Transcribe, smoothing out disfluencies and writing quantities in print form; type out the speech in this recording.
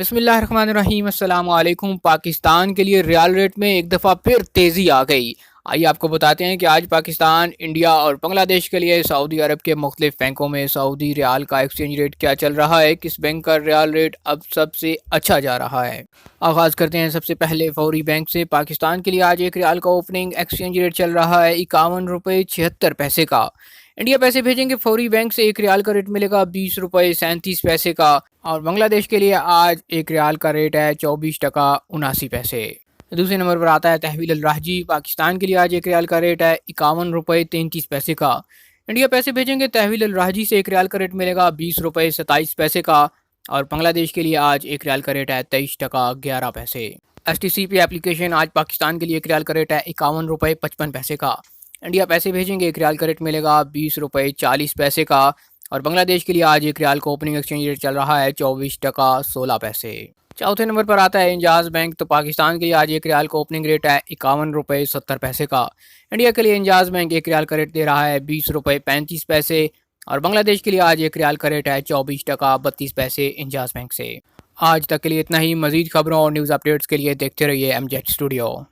बिस्मिल्लाहिर्रहमानिर्रहीम अस्सलाम वालेकुम। पाकिस्तान के लिए रियाल रेट में एक दफ़ा फिर तेज़ी आ गई। आइए आपको बताते हैं कि आज पाकिस्तान, इंडिया और बांग्लादेश के लिए सऊदी अरब के मुख्तलिफ बैंकों में सऊदी रियाल का एक्सचेंज रेट क्या चल रहा है, किस बैंक का रियाल रेट अब सबसे अच्छा जा रहा है। आगाज़ करते हैं सबसे पहले फौरी बैंक से। पाकिस्तान के लिए आज एक रियाल का ओपनिंग एक्सचेंज रेट चल रहा है 51 रुपये 76 पैसे का। इंडिया पैसे भेजेंगे फौरी बैंक से एक रियाल का रेट मिलेगा 20 रुपये 37 पैसे का। और बांग्लादेश के लिए आज एक रियाल का रेट है 24 टका 79 पैसे। दूसरे नंबर पर आता है तहवील अल राहजी। पाकिस्तान के लिए आज एक रियाल का रेट है 51 रुपये 33 पैसे का। इंडिया पैसे भेजेंगे तहवील अल राहजी से एक रियाल का रेट मिलेगा 20 रुपये 27 पैसे का। और बांग्लादेश के लिए आज एक रियाल का रेट है 23 टका 11 पैसे। STCP एप्लीकेशन आज पाकिस्तान के लिए एक रियाल का रेट है 51 रुपये 55 पैसे का। इंडिया पैसे भेजेंगे एक रियाल का रेट मिलेगा 20 रुपये 40 पैसे का। और बांग्लादेश के लिए आज एक रियाल का ओपनिंग एक्सचेंज रेट चल रहा है 24 टका 16 पैसे। चौथे नंबर पर आता है इंजाज बैंक। तो पाकिस्तान के लिए आज एक रियाल का ओपनिंग रेट है 51 रुपये 70 पैसे का। इंडिया के लिए इंजाज बैंक एक रियाल का रेट दे रहा है 20 रुपये 35 पैसे। और बांग्लादेश के लिए आज एक रियाल का रेट है 24 टका 32 पैसे इंजाज बैंक से। आज तक के लिए इतना ही। मजीद खबरों और न्यूज़ अपडेट्स के लिए देखते रहिए MZ स्टूडियो।